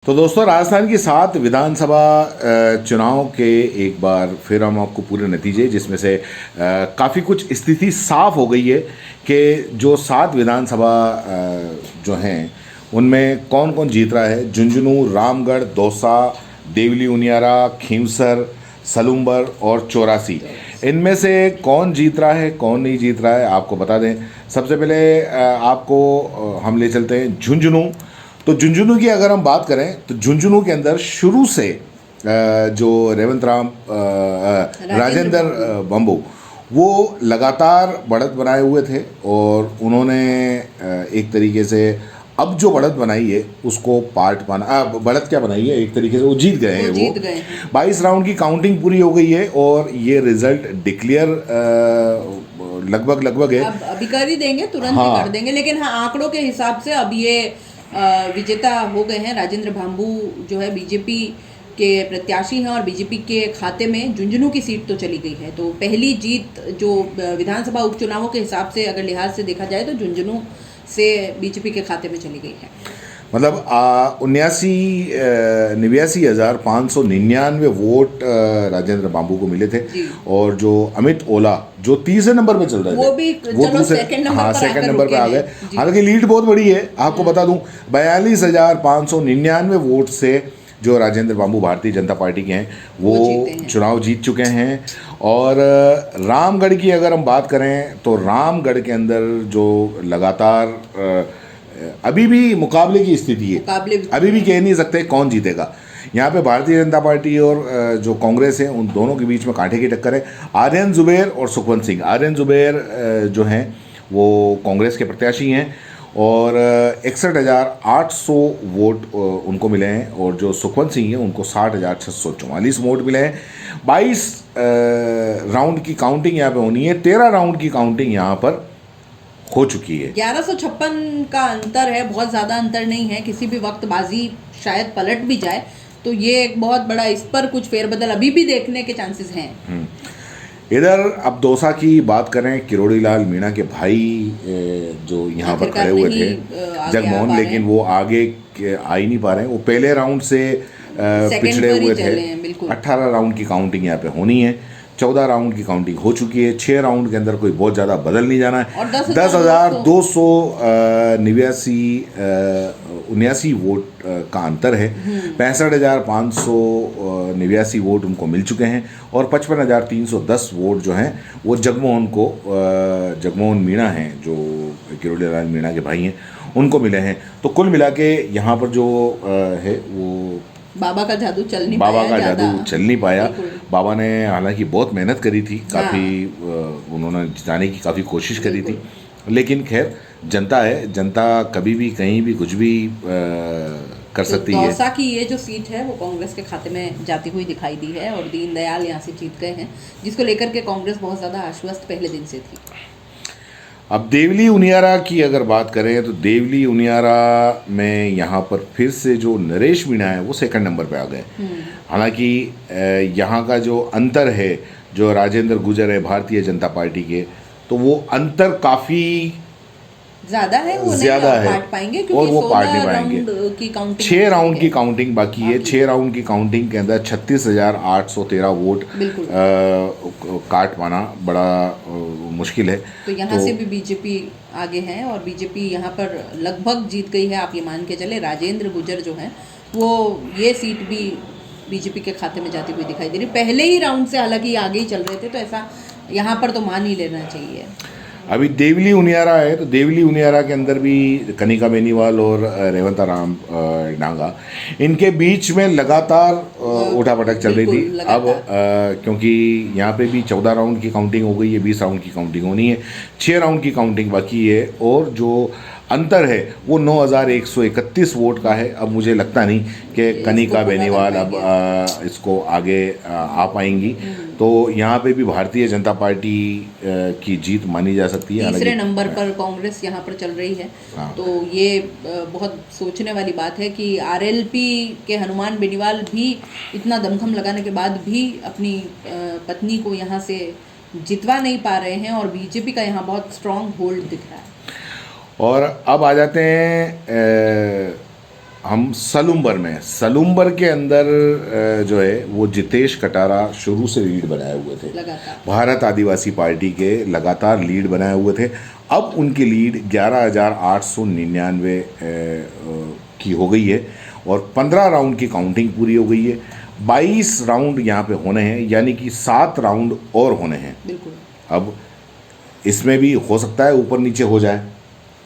तो दोस्तों, राजस्थान की 7 विधानसभा चुनाव के एक बार फिर हम आपको पूरे नतीजे, जिसमें से काफ़ी कुछ स्थिति साफ हो गई है कि जो 7 विधानसभा जो हैं उनमें कौन कौन जीत रहा है। झुंझुनू, रामगढ़, दौसा, देवली उनियारा, खींवसर, सलूम्बर और चौरासी, इनमें से कौन जीत रहा है कौन नहीं जीत रहा है आपको बता दें। सबसे पहले आपको हम ले चलते हैं झुंझुनू। तो झुंझुनू की अगर हम बात करें तो झुंझुनू के अंदर शुरू से जो रेवंत राजेंद्र बंबू वो लगातार बढ़त बनाए हुए थे और उन्होंने एक तरीके से अब जो बढ़त बनाई है उसको पार्ट पाना बढ़त क्या बनाई है, एक तरीके से वो जीत गए हैं। वो 22 राउंड की काउंटिंग पूरी हो गई है और ये रिजल्ट डिक्लेयर लगभग है। अब अभी कर ही देंगे, तुरंत ही कर देंगे, लेकिन हाँ, आंकड़ों के हिसाब से अब ये विजेता हो गए हैं। राजेंद्र भांबू जो है बीजेपी के प्रत्याशी हैं और बीजेपी के खाते में झुंझुनू की सीट तो चली गई है। तो पहली जीत जो विधानसभा उपचुनावों के हिसाब से अगर लिहाज से देखा जाए तो झुंझुनू से बीजेपी के खाते में चली गई है। मतलब 89,599 वोट राजेंद्र बाबू को मिले थे और जो अमित ओला जो तीसरे नंबर पे चल रहे थे वो दूसरे सेकंड नंबर पे आ गए। हालांकि लीड बहुत बड़ी है, आपको बता दूं 42,599 वोट से जो राजेंद्र बाबू भारतीय जनता पार्टी के हैं वो चुनाव जीत चुके हैं। और रामगढ़ की अगर हम बात करें तो रामगढ़ के अंदर जो लगातार अभी भी मुकाबले की स्थिति है, अभी भी कह नहीं सकते कौन जीतेगा। यहाँ पे भारतीय जनता पार्टी और जो कांग्रेस है उन दोनों के बीच में कांटे की टक्कर है। आर्यन जुबैर और सुखवंत सिंह, आर्यन जुबैर जो हैं वो कांग्रेस के प्रत्याशी हैं और 61,800 वोट उनको मिले हैं और जो सुखवंत सिंह हैं उनको 60,644 वोट मिले हैं। 22 राउंड की काउंटिंग यहाँ पे होनी है, 13 राउंड की काउंटिंग यहाँ पर हो चुकी है। 1156 का अंतर है, बहुत ज़्यादा अंतर नहीं है। किसी भी वक्त बाजी शायद पलट भी जाए, तो ये एक बहुत बड़ा, इस पर कुछ फेरबदल अभी भी देखने के चांसेस हैं। इधर अब दौसा की बात करें, किरोड़ी लाल मीणा के भाई जो यहाँ पर खड़े हुए थे जगमोहन, लेकिन वो आगे आ ही नहीं पा रहे हैं। वो पहले राउंड से पिछड़े हुए थे। 18 राउंड की काउंटिंग यहाँ पे होनी है, 14 राउंड की काउंटिंग हो चुकी है। 6 राउंड के अंदर कोई बहुत ज़्यादा बदल नहीं जाना है। 10,279 वोट का अंतर है। 65,589 वोट उनको मिल चुके हैं और 55,310 वोट जो हैं वो जगमोहन मीणा हैं, जो किरोड़ी लाल मीणा के भाई हैं, उनको मिले हैं। तो कुल मिला के यहाँ पर जो है वो बाबा का जादू चल नहीं पाया। बाबा ने हालांकि बहुत मेहनत करी थी, काफ़ी उन्होंने जिताने की काफ़ी कोशिश करी थी, लेकिन खैर जनता है, जनता कभी भी कहीं भी कुछ भी कर सकती है। दौसा की ये जो सीट है वो कांग्रेस के खाते में जाती हुई दिखाई दी है और दीनदयाल यहाँ से जीत गए हैं, जिसको लेकर के कांग्रेस बहुत ज़्यादा आश्वस्त पहले दिन से थी। अब देवली उनियारा की अगर बात करें तो देवली उनियारा में यहाँ पर फिर से जो नरेश मीणा है वो सेकंड नंबर पे आ गए। हालांकि यहाँ का जो अंतर है, जो राजेंद्र गुजर है भारतीय जनता पार्टी के, तो वो अंतर काफ़ी ज़्यादा है, वो ज़्यादा है पार्ट पाएंगे और वो पार्ट नहीं पाएंगे। 6 राउंड की काउंटिंग बाकी है। 6 राउंड की काउंटिंग के अंदर 36,813 वोट काट पाना बड़ा मुश्किल है। तो यहाँ से भी बीजेपी आगे है और बीजेपी यहाँ पर लगभग जीत गई है। आप ये मान के चले, राजेंद्र गुजर जो हैं वो ये सीट भी बीजेपी के खाते में जाती हुई दिखाई दे रही। पहले ही राउंड से हालांकि आगे ही चल रहे थे, तो ऐसा यहाँ पर तो मान ही लेना चाहिए। अभी देवली उनियारा है, तो देवली उनियारा के अंदर भी कनिका बेनीवाल और रेवंता राम डांगा, इनके बीच में लगातार उठापटक चल रही थी। अब क्योंकि यहाँ पे भी 14 राउंड की काउंटिंग हो गई है, 20 राउंड की काउंटिंग होनी है, 6 राउंड की काउंटिंग बाकी है और जो अंतर है वो 9,131 वोट का है। अब मुझे लगता नहीं कि कनिका बेनीवाल अब इसको आगे आ पाएंगी, तो यहाँ पे भी भारतीय जनता पार्टी की जीत मानी जा सकती है। तीसरे नंबर पर कांग्रेस यहाँ पर चल रही है। तो ये बहुत सोचने वाली बात है कि आरएलपी के हनुमान बेनीवाल भी इतना दमखम लगाने के बाद भी अपनी पत्नी को यहाँ से जितवा नहीं पा रहे हैं और बीजेपी का यहाँ बहुत स्ट्रांग होल्ड दिख रहा है। और अब आ जाते हैं हम सलूम्बर के अंदर जो है वो जितेश कटारा शुरू से लीड बनाए हुए थे, लगातार भारत आदिवासी पार्टी के लगातार लीड बनाए हुए थे। अब उनकी लीड 11,899 की हो गई है और 15 राउंड की काउंटिंग पूरी हो गई है। 22 राउंड यहाँ पे होने हैं, यानी कि 7 राउंड और होने हैं। बिल्कुल। अब इसमें भी हो सकता है ऊपर नीचे हो जाए,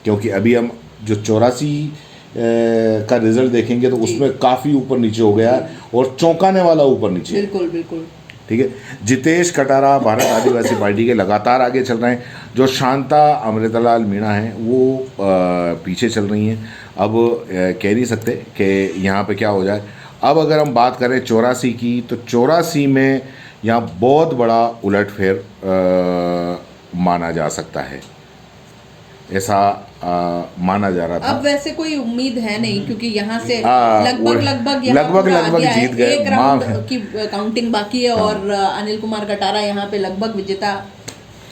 क्योंकि अभी हम जो 84 का रिजल्ट देखेंगे तो उसमें काफ़ी ऊपर नीचे हो गया है और चौंकाने वाला ऊपर नीचे। बिल्कुल बिल्कुल। ठीक है, जितेश कटारा भारत आदिवासी पार्टी के लगातार आगे चल रहे हैं। जो शांता अमृतलाल मीणा हैं वो पीछे चल रही हैं। अब कह नहीं सकते कि यहाँ पे क्या हो जाए। अब अगर हम बात करें 84 की, तो 84 में यहाँ बहुत बड़ा उलटफेर माना जा सकता है, ऐसा माना जा रहा था। अब वैसे कोई उम्मीद है नहीं, क्योंकि यहाँ से लगभग लगभग जीत गए। एक राउंड की काउंटिंग बाकी है और अनिल कुमार कटारा यहाँ पे लगभग विजेता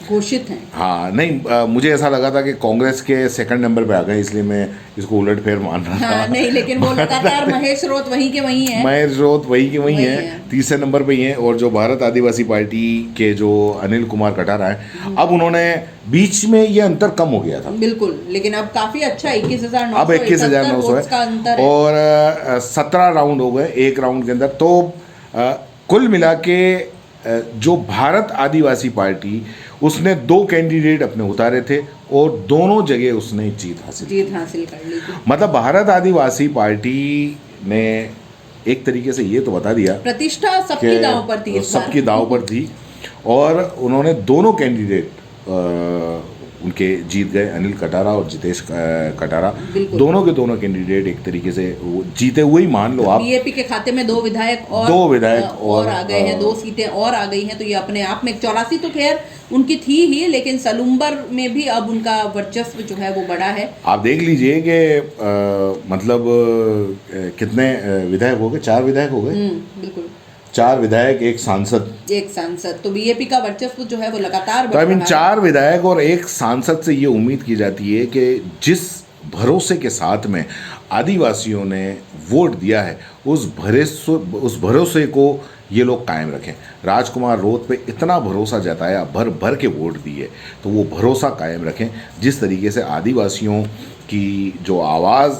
घोषित हैं। हाँ नहीं, मुझे ऐसा लगा था कि कांग्रेस के सेकंड नंबर पे आ गए, इसलिए मैं इसको उलटफेर मान रहा था। नहीं, लेकिन वो लगातार महेश रोत वहीं के वहीं है। महेश रोत वहीं के वहीं है, तीसरे नंबर पे ही है। और जो भारत आदिवासी पार्टी के जो अनिल कुमार कटारा है, अब उन्होंने बीच में ये अंतर कम हो गया था। बिल्कुल, लेकिन अब काफी अच्छा 21,900 अब 21,900 है और 17 राउंड हो गए एक राउंड के अंदर। तो कुल मिला के जो भारत आदिवासी पार्टी, उसने 2 कैंडिडेट अपने उतारे थे और दोनों जगह उसने जीत हासिल कर ली थी। मतलब भारत आदिवासी पार्टी ने एक तरीके से ये तो बता दिया, प्रतिष्ठा सबकी दांव पर थी, सबकी दांव पर थी और उन्होंने दोनों कैंडिडेट उनके जीत गए। अनिल कटारा और जितेश कटारा, दोनों के दोनों कैंडिडेट एक तरीके से वो जीते हुए ही मान लो आप। बीएपी के खाते में 2 विधायक और आ गए हैं, 2 सीटें और आ गई हैं। तो ये अपने आप में 84 तो खैर उनकी थी ही, लेकिन सलूम्बर में भी अब उनका वर्चस्व जो है वो बड़ा है। आप देख लीजिए कि मतलब कितने विधायक हो गए, 4 विधायक हो गए। बिल्कुल, 4 विधायक, एक सांसद। तो बीएपी का वर्चस्व जो है वो लगातार बढ़ रहा है। 4 विधायक और एक सांसद से ये उम्मीद की जाती है कि जिस भरोसे के साथ में आदिवासियों ने वोट दिया है, उस भरोसे को ये लोग कायम रखें। राजकुमार रोत पे इतना भरोसा जताया, भर भर के वोट दिए, तो वो भरोसा कायम रखें। जिस तरीके से आदिवासियों की जो आवाज़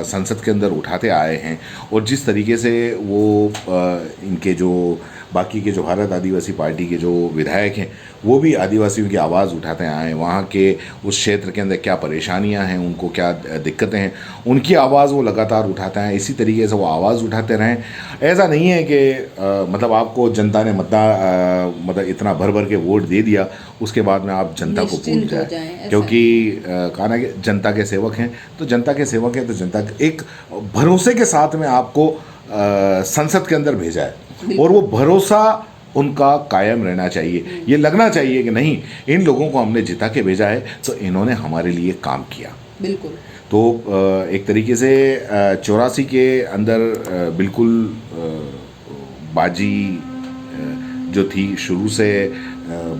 संसद के अंदर उठाते आए हैं और जिस तरीके से वो इनके जो बाकी के जो भारत आदिवासी पार्टी के जो विधायक हैं वो भी आदिवासियों की आवाज़ उठाते आए हैं, वहाँ के उस क्षेत्र के अंदर क्या परेशानियाँ हैं, उनको क्या दिक्कतें हैं, उनकी आवाज़ वो लगातार उठाते हैं। इसी तरीके से वो आवाज़ उठाते रहें। ऐसा नहीं है कि मतलब आपको जनता ने मतलब इतना भर भर के वोट दे दिया, उसके बाद में आप जनता को भूल जाए, क्योंकि कहा ना कि जनता के सेवक हैं, तो जनता के सेवक हैं तो जनता एक भरोसे के साथ में आपको संसद के अंदर भेजा है और वो भरोसा उनका कायम रहना चाहिए। ये लगना चाहिए कि नहीं, इन लोगों को हमने जिता के भेजा है तो इन्होंने हमारे लिए काम किया। बिल्कुल। तो एक तरीके से 84 के अंदर बिल्कुल बाजी जो थी शुरू से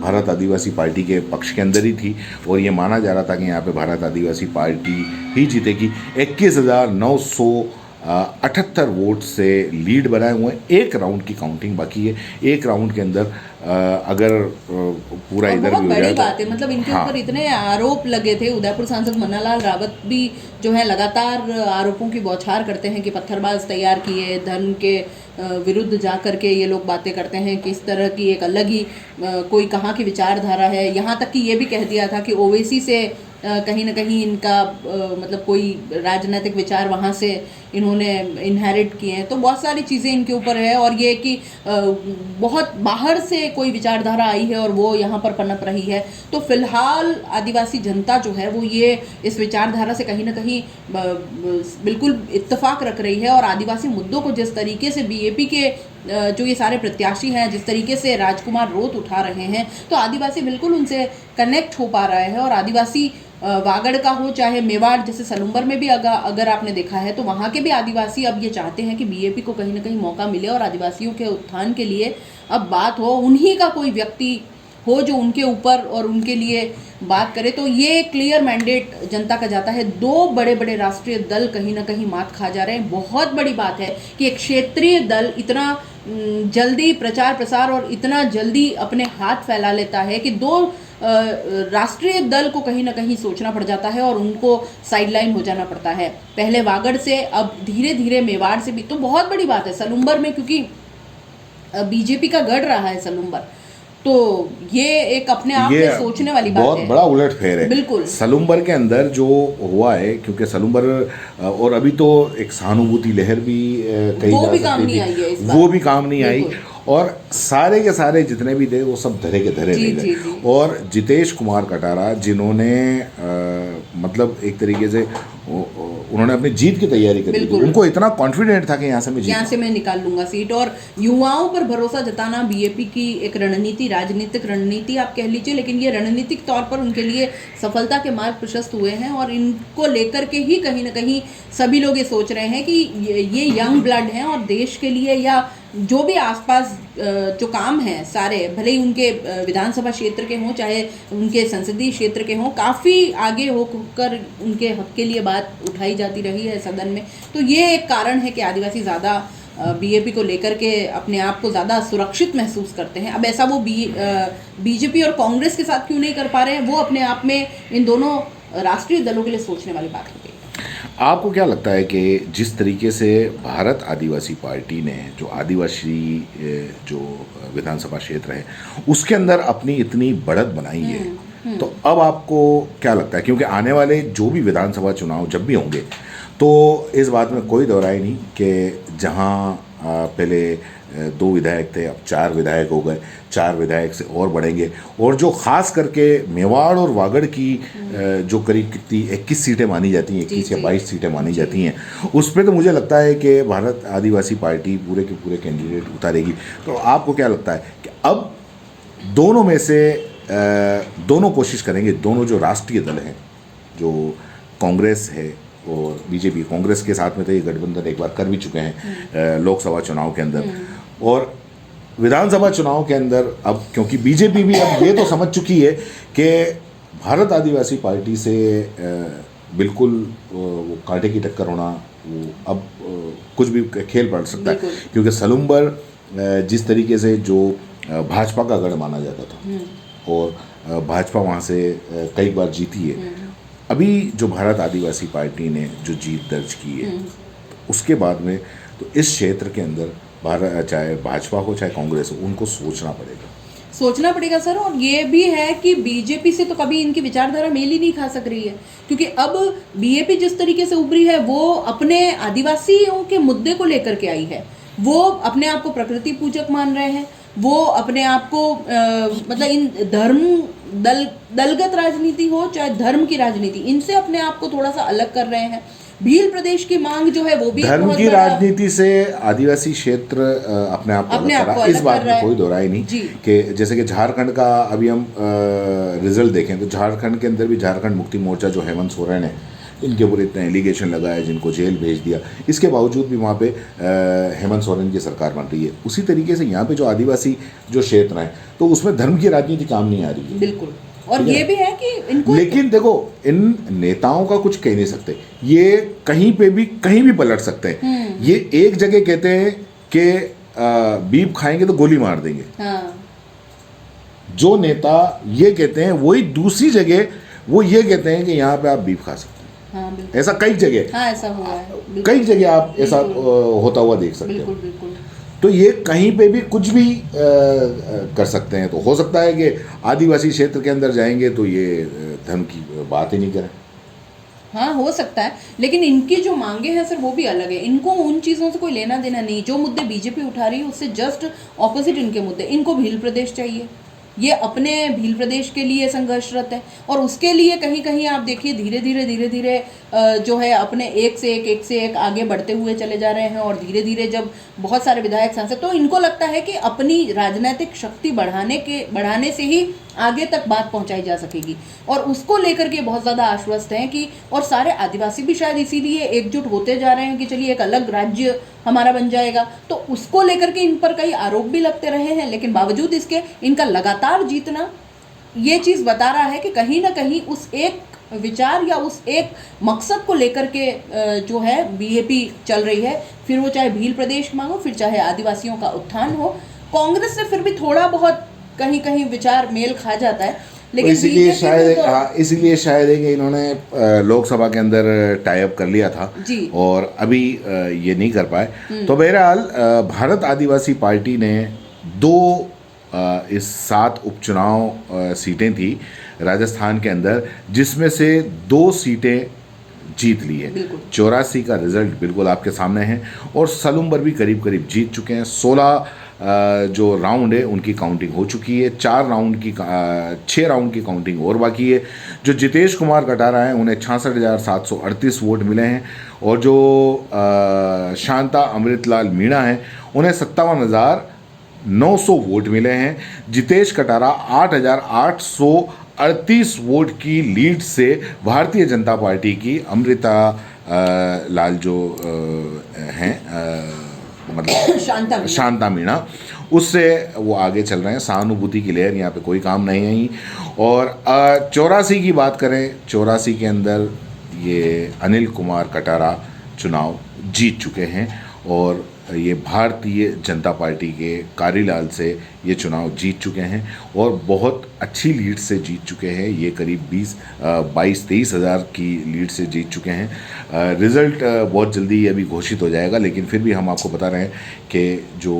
भारत आदिवासी पार्टी के पक्ष के अंदर ही थी और ये माना जा रहा था कि यहाँ पे भारत आदिवासी पार्टी ही जीतेगी। 21,978 वोट से लीड बनाए हुए हैं। एक राउंड की काउंटिंग बाकी है। एक राउंड के अंदर अगर पूरा इधर भी हो जाए, बड़ी बात है। मतलब इनके ऊपर इतने आरोप लगे थे। उदयपुर सांसद मन्नालाल रावत भी जो है लगातार आरोपों की बौछार करते हैं कि पत्थरबाज तैयार किए, धर्म के विरुद्ध जा कर के ये लोग बातें करते हैं कि इस तरह की एक अलग ही कोई कहाँ की विचारधारा है। यहाँ तक कि ये भी कह दिया था कि ओवैसी से कहीं ना कहीं इनका मतलब कोई राजनीतिक विचार वहाँ से इन्होंने इनहेरिट किए हैं। तो बहुत सारी चीज़ें इनके ऊपर है और ये कि बहुत बाहर से कोई विचारधारा आई है और वो यहाँ पर पनप रही है। तो फिलहाल आदिवासी जनता जो है वो ये इस विचारधारा से कहीं ना कहीं बिल्कुल इत्तेफाक रख रही है और आदिवासी मुद्दों को जिस तरीके से बीएपी के जो ये सारे प्रत्याशी हैं, जिस तरीके से राजकुमार रोत उठा रहे हैं, तो आदिवासी बिल्कुल उनसे कनेक्ट हो पा रहा है। और आदिवासी वागड़ का हो चाहे मेवाड़, जैसे सलूम्बर में भी अगर आपने देखा है तो वहाँ के भी आदिवासी अब ये चाहते हैं कि बीएपी को कहीं ना कहीं मौका मिले और आदिवासियों के उत्थान के लिए अब बात हो, उन्हीं का कोई व्यक्ति हो जो उनके ऊपर और उनके लिए बात करे। तो ये क्लियर मैंडेट जनता का जाता है। दो बड़े बड़े राष्ट्रीय दल कहीं ना कहीं मात खा जा रहे हैं। बहुत बड़ी बात है कि एक क्षेत्रीय दल इतना जल्दी प्रचार प्रसार और इतना जल्दी अपने हाथ फैला लेता है कि दो राष्ट्रीय दल को कहीं ना कहीं सोचना पड़ जाता है और उनको साइडलाइन हो जाना पड़ता है। पहले वागड़ से अब धीरे धीरे मेवाड़ से भी, तो बहुत बड़ी बात है सलूम्बर में, क्योंकि बीजेपी का गढ़ रहा है सलूम्बर। तो ये एक अपने आप में सोचने वाली बात है। बहुत बड़ा उलटफेर है बिल्कुल। सलूम्बर के अंदर जो हुआ है, क्योंकि सलूम्बर और अभी तो एक सहानुभूति लहर भी कही वो जा भी काम सकती नहीं थी, आई है इस बार। वो भी काम नहीं आई। बिल्कुल। और सारे के सारे जितने भी थे वो सब धरे के धरे जी, रह जी, गए। जी। और जितेश कुमार कटारा जिन्होंने मतलब एक तरीके से उन्होंने अपनी जीत की तैयारी करी थी, बिल्कुल। उनको इतना कॉन्फिडेंट था कि यहाँ से मैं यहाँ जीत से मैं निकाल लूंगा सीट। और युवाओं पर भरोसा जताना बीजेपी की एक रणनीति, राजनीतिक रणनीति आप कह लीजिए, लेकिन ये रणनीतिक तौर पर उनके लिए सफलता के मार्ग प्रशस्त हुए हैं। और इनको लेकर के ही कहीं ना कहीं सभी लोग ये सोच रहे हैं कि ये यंग ब्लड हैं और देश के लिए या जो भी आसपास जो काम है सारे, भले ही उनके विधानसभा क्षेत्र के हों चाहे उनके संसदीय क्षेत्र के हों, काफ़ी आगे होकर उनके हक के लिए बात उठाई जाती रही है सदन में। तो ये एक कारण है कि आदिवासी ज़्यादा बीजेपी को लेकर के अपने आप को ज़्यादा सुरक्षित महसूस करते हैं। अब ऐसा वो बीजेपी और कांग्रेस के साथ क्यों नहीं कर पा रहे हैं, वो अपने आप में इन दोनों राष्ट्रीय दलों के लिए सोचने वाली बात होगी। आपको क्या लगता है कि जिस तरीके से भारत आदिवासी पार्टी ने जो आदिवासी जो विधानसभा क्षेत्र है उसके अंदर अपनी इतनी बढ़त बनाई है, तो अब आपको क्या लगता है, क्योंकि आने वाले जो भी विधानसभा चुनाव जब भी होंगे तो इस बात में कोई दो राय नहीं कि जहां पहले 2 विधायक थे अब 4 विधायक हो गए, 4 विधायक से और बढ़ेंगे। और जो खास करके मेवाड़ और वागड़ की जो करीब कितनी 21 सीटें मानी जाती हैं, 21 या 22 सीटें मानी जाती हैं, उस पर तो मुझे लगता है कि भारत आदिवासी पार्टी पूरे के पूरे कैंडिडेट उतारेगी। तो आपको क्या लगता है कि अब दोनों में से दोनों कोशिश करेंगे, दोनों जो राष्ट्रीय दल हैं, जो कांग्रेस है और बीजेपी, कांग्रेस के साथ में तो ये गठबंधन एक बार कर भी चुके हैं लोकसभा चुनाव के अंदर, और विधानसभा चुनाव के अंदर अब क्योंकि बीजेपी भी अब ये तो समझ चुकी है कि भारत आदिवासी पार्टी से बिल्कुल वो कांटे की टक्कर होना, वो अब कुछ भी खेल पड़ सकता है। क्योंकि सलूम्बर जिस तरीके से जो भाजपा का गढ़ माना जाता था और भाजपा वहाँ से कई बार जीती है, अभी जो भारत आदिवासी पार्टी ने जो जीत दर्ज की है उसके बाद में तो इस क्षेत्र के अंदर भारत चाहे भाजपा हो चाहे कांग्रेस हो, उनको सोचना पड़ेगा सर। और ये भी है कि बीजेपी से तो कभी इनकी विचारधारा मेल ही नहीं खा सक रही है, क्योंकि अब बीजेपी जिस तरीके से उभरी है वो अपने आदिवासियों के मुद्दे को लेकर के आई है। वो अपने आप को प्रकृति पूजक मान रहे हैं, वो अपने आप को मतलब इन दलगत राजनीति हो चाहे धर्म की राजनीति, इनसे अपने आप को थोड़ा सा अलग कर रहे हैं। भील प्रदेश की मांग जो है वो भी धर्म की राजनीति से आदिवासी क्षेत्र अपने आप को अलग कर रहा है, इस बात में कोई दो राय नहीं कि जैसे कि झारखंड का अभी हम रिजल्ट देखें तो झारखंड के अंदर भी झारखंड मुक्ति मोर्चा जो हेमंत सोरेन है, इनके ऊपर इतने एलिगेशन लगाए, जिनको जेल भेज दिया, इसके बावजूद भी वहाँ पे हेमंत सोरेन की सरकार बन रही है। उसी तरीके से यहाँ पे जो आदिवासी जो क्षेत्र हैं तो उसमें धर्म की राजनीति काम नहीं आ रही है। बिल्कुल। और ये भी है कि इनको, लेकिन देखो इन नेताओं का कुछ कह नहीं सकते, ये कहीं पे भी कहीं भी पलट सकते हैं। ये एक जगह कहते हैं कि बीफ खाएंगे तो गोली मार देंगे, जो नेता ये कहते हैं वही दूसरी जगह वो ये कहते हैं कि यहाँ पे आप बीफ खा सकते हैं। ऐसा कई जगह, ऐसा हुआ है, कई जगह आप ऐसा होता हुआ देख सकते हैं। बिल्कुल। तो ये कहीं पे भी कुछ भी कर सकते हैं। तो हो सकता है कि आदिवासी क्षेत्र के अंदर जाएंगे तो ये धर्म की बात ही नहीं करें। हाँ, हो सकता है, लेकिन इनकी जो मांगे हैं सर वो भी अलग है। इनको उन चीज़ों से कोई लेना देना नहीं। जो मुद्दे बीजेपी उठा रही है उससे जस्ट ऑपोजिट इनके मुद्दे। इनको भील प्रदेश चाहिए, ये अपने भील प्रदेश के लिए संघर्षरत है और उसके लिए कहीं कहीं आप देखिए धीरे धीरे जो है अपने एक से एक आगे बढ़ते हुए चले जा रहे हैं। और धीरे धीरे जब बहुत सारे विधायक सांसद, तो इनको लगता है कि अपनी राजनीतिक शक्ति बढ़ाने से ही आगे तक बात पहुंचाई जा सकेगी। और उसको लेकर के बहुत ज़्यादा आश्वस्त हैं कि, और सारे आदिवासी भी शायद इसीलिए एकजुट होते जा रहे हैं कि चलिए एक अलग राज्य हमारा बन जाएगा। तो उसको लेकर के इन पर कई आरोप भी लगते रहे हैं, लेकिन बावजूद इसके इनका लगातार जीतना ये चीज़ बता रहा है कि कहीं ना कहीं उस एक विचार या उस एक मकसद को लेकर के जो है बीजेपी चल रही है। फिर वो चाहे भील प्रदेश मांगो, फिर चाहे आदिवासियों का उत्थान हो। कांग्रेस से फिर भी थोड़ा बहुत कहीं कहीं विचार मेल खा जाता है, लेकिन इसीलिए BJP शायद में तो- हाँ, इसीलिए शायद है कि इन्होंने लोकसभा के अंदर टाई अप कर लिया था जी। और अभी ये नहीं कर पाए। तो बहरहाल भारत आदिवासी पार्टी ने दो इस 7 उपचुनाव सीटें थी राजस्थान के अंदर, जिसमें से 2 सीटें जीत ली है। बिल्कुल। 84 का रिजल्ट बिल्कुल आपके सामने है और सलूम्बर भी करीब करीब जीत चुके हैं। 16 जो राउंड है उनकी काउंटिंग हो चुकी है। 6 राउंड की काउंटिंग और बाकी है। जो जितेश कुमार कटारा हैं उन्हें 66,738 वोट मिले हैं और जो शांता अमृतलाल मीणा हैं उन्हें 57,900 वोट मिले हैं। जितेश कटारा 8,838 वोट की लीड से भारतीय जनता पार्टी की अमृता लाल जो हैं मतलब शांता मीणा, उससे वो आगे चल रहे हैं। सहानुभूति की लहर यहाँ पे कोई काम नहीं आई। और 84 की बात करें, 84 के अंदर ये अनिल कुमार कटारा चुनाव जीत चुके हैं और ये भारतीय जनता पार्टी के कारीलाल से ये चुनाव जीत चुके हैं और बहुत अच्छी लीड से जीत चुके हैं। ये करीब 22-23 हज़ार की लीड से जीत चुके हैं। रिज़ल्ट बहुत जल्दी अभी घोषित हो जाएगा, लेकिन फिर भी हम आपको बता रहे हैं कि जो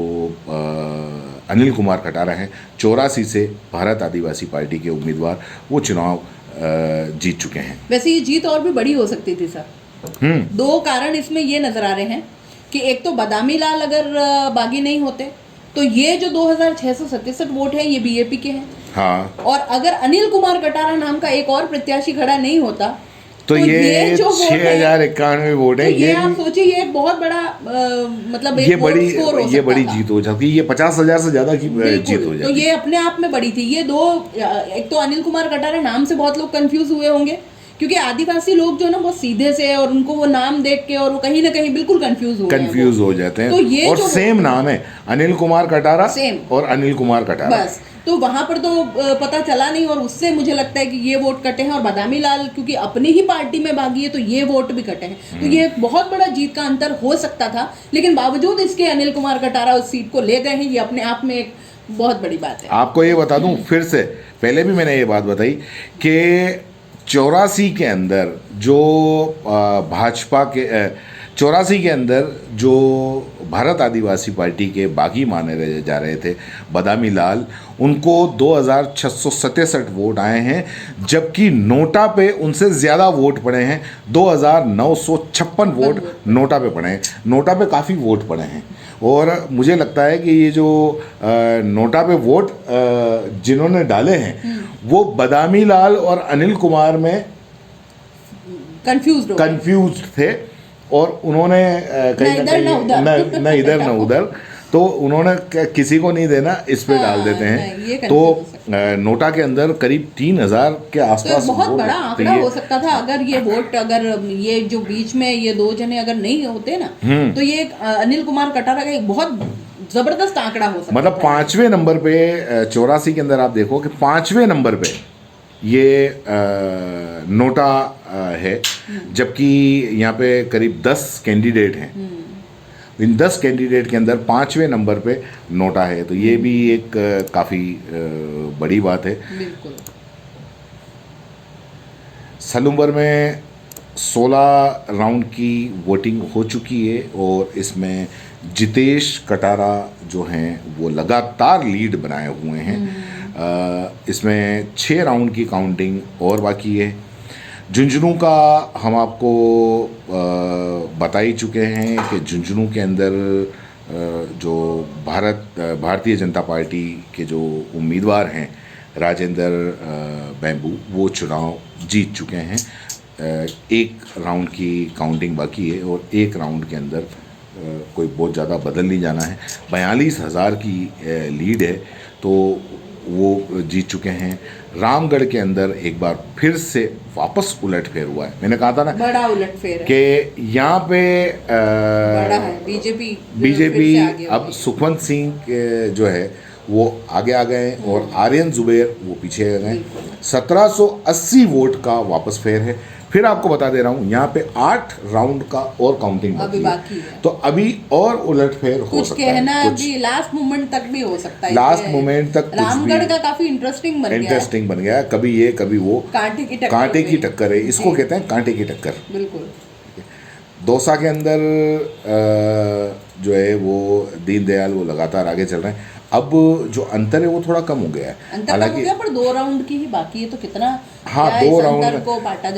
अनिल कुमार कटारा हैं 84 से भारत आदिवासी पार्टी के उम्मीदवार वो चुनाव जीत चुके हैं। वैसे ये जीत और भी बड़ी हो सकती थी सर। 2 कारण इसमें ये नजर आ रहे हैं कि एक तो बदामी लाल अगर बागी नहीं होते तो ये जो 2,667 वोट है ये बीजेपी के हैं। हाँ। और अगर अनिल कुमार कटारा नाम का एक और प्रत्याशी खड़ा नहीं होता तो ये जो वोट है 6,091 वोट है। तो ये आप सोचिए ये एक बहुत बड़ा मतलब ये एक बड़ी स्कोर हो ये सकता बड़ी था। जीत हो जाती है। ये 50,000 से ज्यादा की जीत हो तो जाती है। ये अपने आप में बड़ी थी। ये 2 एक तो अनिल कुमार कटारा नाम से बहुत लोग कंफ्यूज हुए होंगे क्योंकि आदिवासी लोग जो ना बहुत सीधे से और उनको वो नाम देख के और वो कहीं ना कहीं बिल्कुल कंफ्यूज हो जाते हैं। तो ये और सेम नाम है, अनिल कुमार कटारा सेम और अनिल कुमार कटारा। बस तो वहां पर तो पता चला नहीं और उससे मुझे लगता है कि ये वोट कटे हैं। और बदामी लाल क्योंकि अपनी ही पार्टी में भागी है तो ये वोट भी कटे हैं। तो ये एक बहुत बड़ा जीत का अंतर हो सकता था, लेकिन बावजूद इसके अनिल कुमार कटारा उस सीट को ले गए हैं। ये अपने आप में एक बहुत बड़ी बात है। आपको ये बता दूं फिर से, पहले भी मैंने ये बात बताई कि 84 के अंदर जो भाजपा के 84 के अंदर जो भारत आदिवासी पार्टी के बागी माने जा रहे थे बदामी लाल, उनको 2,667 वोट आए हैं, जबकि नोटा पे उनसे ज़्यादा वोट पड़े हैं। 2,956 वोट नोटा पे पड़े हैं। नोटा पे काफ़ी वोट पड़े हैं और मुझे लगता है कि ये जो नोटा पे वोट जिन्होंने डाले हैं वो बदामी लाल और अनिल कुमार में कंफ्यूज थे और उन्होंने कहीं न इधर न उधर, तो उन्होंने किसी को नहीं देना, इस पे डाल देते हैं। तो नोटा के अंदर करीब 3,000 के आसपास तो बहुत बड़ा आंकड़ा हो सकता था अगर ये वोट, अगर ये जो बीच में ये 2 जने अगर नहीं होते ना तो ये अनिल कुमार कटारा का एक बहुत जबरदस्त आंकड़ा हो सकता मतलब 5वें नंबर पे 84 के अंदर आप देखो कि 5वें नंबर पे ये नोटा है, जबकि यहाँ पे करीब 10 कैंडिडेट हैं। इन 10 कैंडिडेट के अंदर 5वें नंबर पे नोटा है, तो ये भी एक काफ़ी बड़ी बात है। बिल्कुल। सलूम्बर में 16 राउंड की वोटिंग हो चुकी है और इसमें जितेश कटारा जो हैं वो लगातार लीड बनाए हुए हैं। इसमें 6 राउंड की काउंटिंग और बाकी है। झुंझुनू का हम आपको बता ही चुके हैं कि झुंझुनू के अंदर जो भारतीय जनता पार्टी के जो उम्मीदवार हैं राजेंद्र बैम्बू, वो चुनाव जीत चुके हैं। 1 राउंड की काउंटिंग बाकी है और 1 राउंड के अंदर कोई बहुत ज़्यादा बदल नहीं जाना है। 42,000 की लीड है, तो वो जीत चुके हैं। रामगढ़ के अंदर एक बार फिर से वापस उलटफेर हुआ है। मैंने कहा था ना बड़ा उलटफेर है कि यहाँ पे बड़ा है। बीजेपी बीजेपी फिर से आगे हो अब गई। सुखवंत सिंह जो है वो आगे आ गए हैं और आर्यन जुबेर वो पीछे आ गए। बिल्कुल। 1780 वोट का वापस फेर है। फिर आपको बता दे रहा हूँ यहाँ पे 8 राउंड का और काउंटिंग अभी बाकी है। तो अभी और उलटफेर हो कुछ सकता कहना है। अभी लास्ट मोमेंट तक भी हो सकता है। लास्ट ये मोमेंट तक कुछ रामगढ़ भी का काफी इंटरेस्टिंग बन गया है। इंटरेस्टिंग बन गया है। कभी ये कभी वो कांटे की टक्कर कांटे हो की गई। टक्कर है। इसको जी। कहते हैं कांटे की टक्कर। बिल्कुल। दौसा के अंदर जो है वो दीनदयाल वो लगातार आगे चल रहे हैं। अब जो अंतर है वो थोड़ा कम हो गया है। अंतर कम हो गया पर 2 राउंड की ही बाकी है तो कितना हाँ, क्या 2 इस राउंड अंतर को पाटा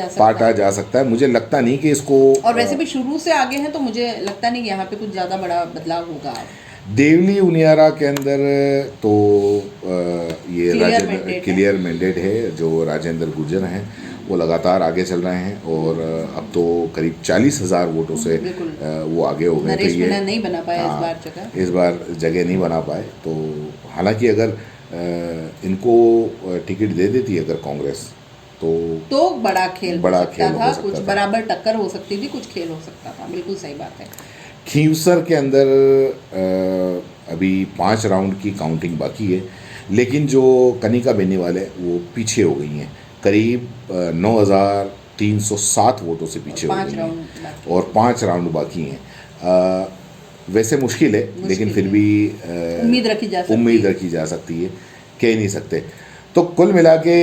जा सकता है। मुझे लगता नहीं कि इसको और वैसे भी शुरू से आगे हैं तो मुझे लगता नहीं कि यहाँ पे कुछ ज्यादा बड़ा बदलाव होगा। देवली उनियारा के अंदर तो ये Clear mandate है। क्लियर मैंडेट है। जो राजेंद्र गुर्जर हैं वो लगातार आगे चल रहे हैं और अब तो करीब 40,000 वोटों से बिल्कुल। वो आगे हो गए। नरेश तो ये मीणा नहीं बना पाया इस हाँ, बार जगह। इस बार जगह नहीं बना पाए। तो हालांकि अगर इनको टिकट दे देती है अगर कांग्रेस तो बड़ा खेल बड़ा हो सकता खेल हो था। सकता कुछ था। बराबर टक्कर हो सकती थी। कुछ खेल हो सकता था। बिल्कुल सही बात है। खींवसर के अंदर अभी 5 राउंड की काउंटिंग बाकी है लेकिन जो कनिका बेनीवाल है वो पीछे हो गई हैं। करीब 9,307 वोटों से पीछे हो 5 गई राउंड हैं बाकी। और 5 राउंड बाकी हैं। वैसे मुश्किल है लेकिन फिर भी उम्मीद रखी जा सकती उम्मीद है। रखी जा सकती है। कह नहीं सकते। तो कुल मिला के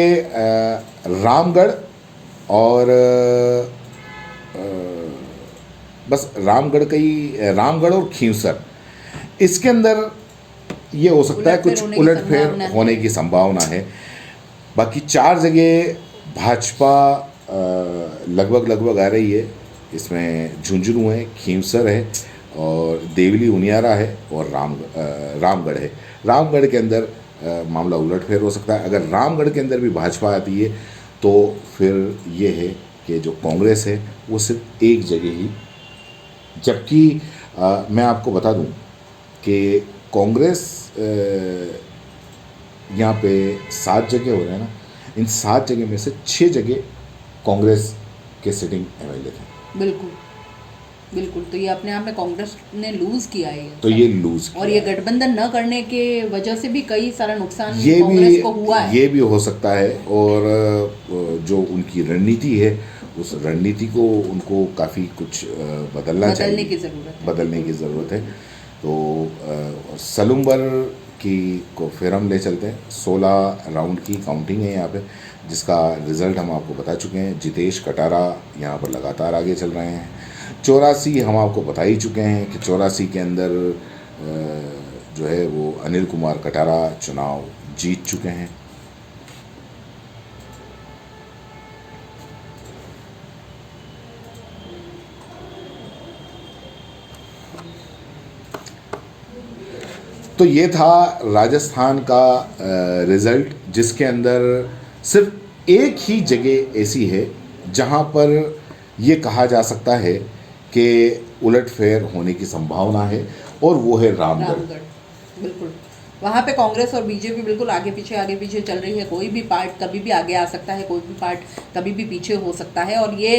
रामगढ़ और बस रामगढ़ और खींवसर इसके अंदर ये हो सकता है कुछ उलटफेर होने की संभावना है। बाकी 4 जगह भाजपा लगभग आ रही है। इसमें झुंझुनू है, खींवसर है और देवली उनियारा है और रामगढ़ है। रामगढ़ के अंदर मामला उलटफेर हो सकता है। अगर रामगढ़ के अंदर भी भाजपा आती है तो फिर ये है कि जो कांग्रेस है वो सिर्फ एक जगह ही, जबकि मैं आपको बता दूं कि कांग्रेस यहाँ पे 7 जगह हो रहे हैं ना, इन 7 जगह में से 6 जगह कांग्रेस के सिटिंग एमएलए थे। बिल्कुल बिल्कुल। तो ये अपने आप में कांग्रेस ने लूज किया है। तो ये लूज और ये गठबंधन न करने के वजह से भी कई सारा नुकसान ये कांग्रेस को हुआ है। ये भी हो सकता है। और जो उनकी रणनीति है उस रणनीति को उनको काफ़ी कुछ बदलने की ज़रूरत है। बदलने की ज़रूरत है। तो सलूम्बर की को फिर हम ले चलते हैं। 16 राउंड की काउंटिंग है यहाँ पे जिसका रिज़ल्ट हम आपको बता चुके हैं। जितेश कटारा यहाँ पर लगातार आगे चल रहे हैं। 84 हम आपको बता ही चुके हैं कि 84 के अंदर जो है वो अनिल कुमार कटारा चुनाव जीत चुके हैं। तो ये था राजस्थान का रिज़ल्ट जिसके अंदर सिर्फ एक ही जगह ऐसी है जहां पर ये कहा जा सकता है कि उलटफेर होने की संभावना है और वो है रामगढ़। बिल्कुल। वहाँ पे कांग्रेस और बीजेपी बिल्कुल आगे पीछे चल रही है। कोई भी पार्ट कभी भी आगे आ सकता है, कोई भी पार्ट कभी भी पीछे हो सकता है। और ये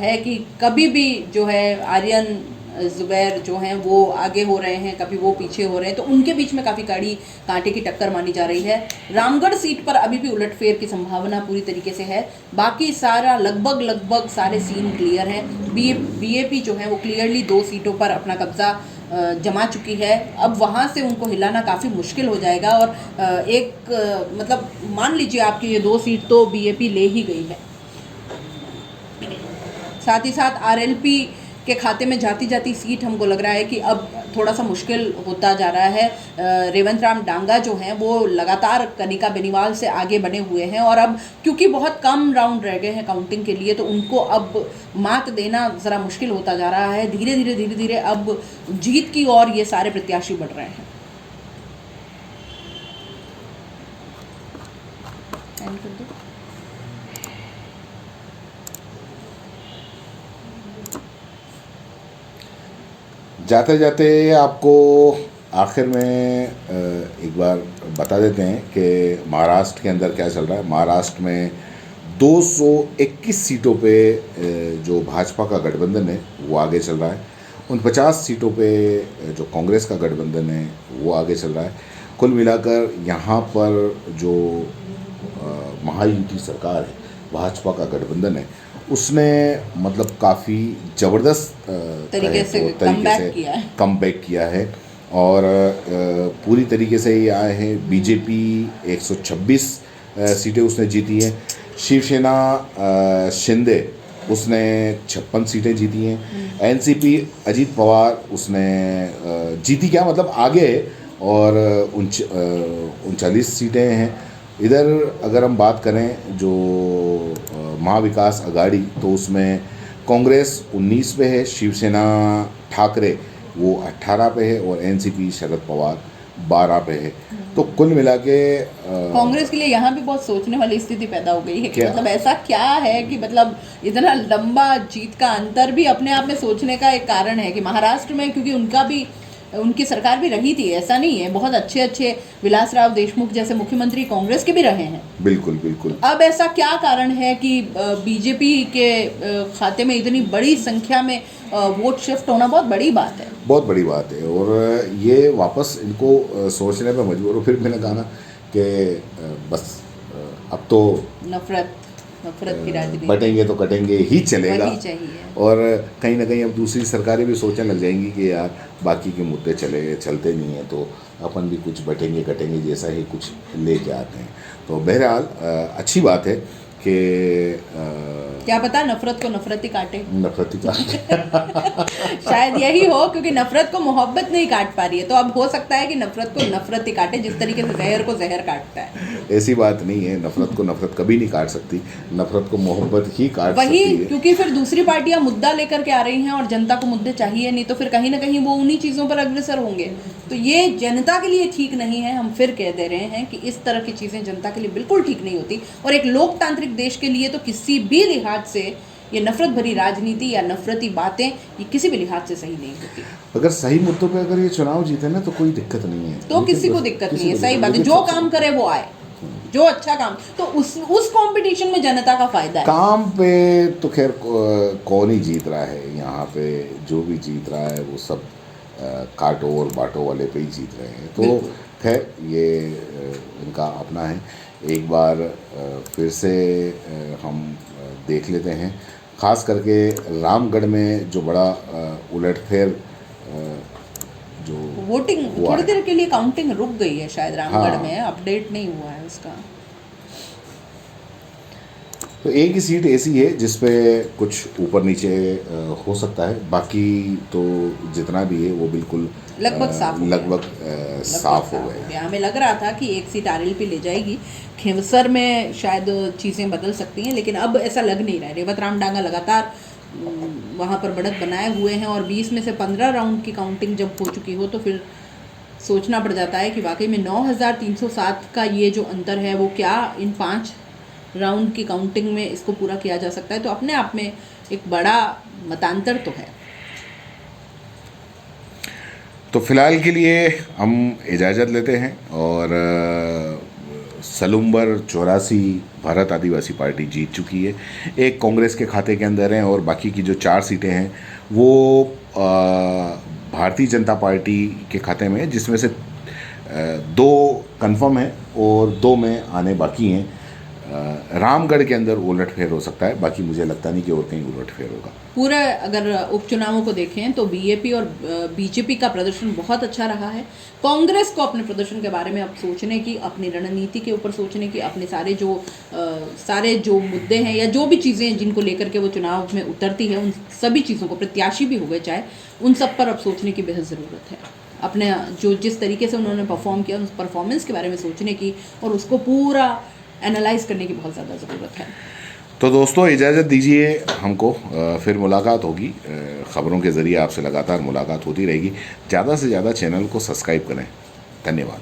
है कि कभी भी जो है आर्यन जुबैर जो हैं वो आगे हो रहे हैं, कभी वो पीछे हो रहे हैं। तो उनके बीच में काफ़ी कड़ी कांटे की टक्कर मानी जा रही है। रामगढ़ सीट पर अभी भी उलटफेर की संभावना पूरी तरीके से है। बाकी सारा लगभग सारे सीन क्लियर हैं। बीएपी जो है वो क्लियरली 2 सीटों पर अपना कब्जा जमा चुकी है। अब वहाँ से उनको हिलाना काफ़ी मुश्किल हो जाएगा। और मतलब मान लीजिए आपकी ये 2 सीट तो बीएपी ले ही गई है। साथ ही साथ आरएलपी के खाते में जाती सीट हमको लग रहा है कि अब थोड़ा सा मुश्किल होता जा रहा है। रेवंत राम डांगा जो हैं वो लगातार कनिका बेनीवाल से आगे बने हुए हैं और अब क्योंकि बहुत कम राउंड रह गए हैं काउंटिंग के लिए तो उनको अब मात देना ज़रा मुश्किल होता जा रहा है। धीरे धीरे अब जीत की ओर ये सारे प्रत्याशी बढ़ रहे हैं। जाते जाते आपको आखिर में एक बार बता देते हैं कि महाराष्ट्र के अंदर क्या चल रहा है। महाराष्ट्र में 221 सीटों पे जो भाजपा का गठबंधन है वो आगे चल रहा है। उन 50 सीटों पे जो कांग्रेस का गठबंधन है वो आगे चल रहा है। कुल मिलाकर यहाँ पर जो महायुति सरकार है, भाजपा का गठबंधन है, उसने मतलब काफ़ी ज़बरदस्त तरीके से कमबैक किया है और पूरी तरीके से ये आए हैं। बीजेपी 126 सीटें उसने जीती हैं। शिवसेना शिंदे उसने 56 सीटें जीती हैं। एनसीपी अजीत पवार उसने जीती क्या मतलब आगे और 39 सीटें हैं। इधर अगर हम बात करें जो महाविकास आघाड़ी, तो उसमें कांग्रेस 19 पे है, शिवसेना ठाकरे वो 18 पे है और एनसीपी शरद पवार 12 पे है। तो कुल मिला के कांग्रेस के लिए यहाँ भी बहुत सोचने वाली स्थिति पैदा हो गई है कि मतलब ऐसा क्या है कि मतलब इतना लंबा जीत का अंतर भी अपने आप में सोचने का एक कारण है कि महाराष्ट्र में, क्योंकि उनकी सरकार भी रही थी, ऐसा नहीं है, बहुत अच्छे अच्छे विलासराव देशमुख जैसे मुख्यमंत्री कांग्रेस के भी रहे हैं। बिल्कुल बिल्कुल। अब ऐसा क्या कारण है कि बीजेपी के खाते में इतनी बड़ी संख्या में वोट शिफ्ट होना बहुत बड़ी बात है, बहुत बड़ी बात है। और ये वापस इनको सोचने पे मजबूर हो। फिर मैंने कहा ना कि बस अब तो नफरत की राजनीति, बटेंगे तो कटेंगे ही चलेगा। वही चाहिए। और कहीं ना कहीं अब दूसरी सरकारें भी सोचने लग जाएंगी कि यार बाकी के मुद्दे चलते नहीं हैं, तो अपन भी कुछ बटेंगे कटेंगे जैसा ही कुछ लेके आते हैं। तो बहरहाल अच्छी बात है कि क्या पता नफरत को नफरत ही काटे। नफरत ही काटे शायद यही हो, क्योंकि नफरत को मोहब्बत नहीं काट पा रही है, तो अब हो सकता है कि नफरत को नफरत ही काटे, जिस तरीके से जहर को जहर काटता है। ऐसी बात नहीं है, नफरत को नफरत कभी नहीं काट सकती, नफरत को मोहब्बत ही काट सकती है। क्योंकि फिर दूसरी पार्टियां मुद्दा लेकर के आ रही हैं और जनता को मुद्दे चाहिए नहीं, तो फिर कहीं ना कहीं वो उन्हीं चीज़ों पर अग्रसर होंगे। तो ये जनता के लिए ठीक नहीं है। हम फिर कह दे रहे हैं कि इस तरह की चीज़ें जनता के लिए बिल्कुल ठीक नहीं होती, और एक लोकतांत्रिक देश के लिए तो किसी भी लिहाज से ये नफरत भरी राजनीति या नफरती बातें ये किसी भी लिहाज से सही नहीं होती। अगर सही मुद्दों पे अगर ये चुनाव जीते ना तो कोई दिक्कत नहीं है, तो किसी को दिक्कत नहीं है। सही बात है, जो काम करे वो आए, जो अच्छा काम, तो उस कंपटीशन में जनता का फायदा है। काम पे तो खैर कौन ही जीत रहा है यहाँ पे, जो भी जीत रहा है वो सब काटो और बाटो वाले पे ही जीत रहे हैं। तो खैर ये इनका अपना है। एक बार फिर से हम देख लेते हैं, ख़ास करके रामगढ़ में जो बड़ा उलटफेर जो वोटिंग थोड़ी देर के लिए काउंटिंग रुक गई है शायद रामगढ़ में, अपडेट नहीं हुआ है उसका। तो एक ही सीट ऐसी है जिसपे कुछ ऊपर नीचे हो सकता है, बाकी तो जितना भी है वो बिल्कुल लगभग साफ हो गया। हमें लग रहा था कि एक सीट आरएलपी ले जाएगी, खिंवसर में शायद चीज़ें बदल सकती हैं, लेकिन अब ऐसा लग नहीं रहा है। रेवत राम डांगा लगातार वहाँ पर बढ़त बनाए हुए हैं, और 20 में से 15 राउंड की काउंटिंग जब हो चुकी हो तो फिर सोचना पड़ जाता है कि वाकई में 9307 का ये जो अंतर है वो क्या इन 5 राउंड की काउंटिंग में इसको पूरा किया जा सकता है। तो अपने आप में एक बड़ा मतांतर तो है। तो फिलहाल के लिए हम इजाज़त लेते हैं, और सलूम्बर 84 भारत आदिवासी पार्टी जीत चुकी है, एक कांग्रेस के खाते के अंदर है, और बाकी की जो 4 सीटें हैं वो भारतीय जनता पार्टी के खाते में है, जिसमें से 2 कंफर्म है और 2 में आने बाकी हैं। रामगढ़ के अंदर उलटफेर हो सकता है, बाकी मुझे लगता नहीं कि और कहीं उलटफेर होगा। पूरा अगर उपचुनावों को देखें तो बीएपी और बीजेपी का प्रदर्शन बहुत अच्छा रहा है। कांग्रेस को अपने प्रदर्शन के बारे में अब सोचने की, अपनी रणनीति के ऊपर सोचने की, अपने सारे जो मुद्दे हैं या जो भी चीज़ें जिनको लेकर के वो चुनाव में उतरती है, उन सभी चीज़ों को, प्रत्याशी भी हो गए चाहे, उन सब पर अब सोचने की बेहद ज़रूरत है। अपने जिस तरीके से उन्होंने परफॉर्म किया, उस परफॉर्मेंस के बारे में सोचने की और उसको पूरा एनालाइज करने की बहुत ज़्यादा ज़रूरत है। तो दोस्तों इजाज़त दीजिए हमको, फिर मुलाकात होगी, ख़बरों के ज़रिए आपसे लगातार मुलाकात होती रहेगी। ज़्यादा से ज़्यादा चैनल को सब्सक्राइब करें। धन्यवाद।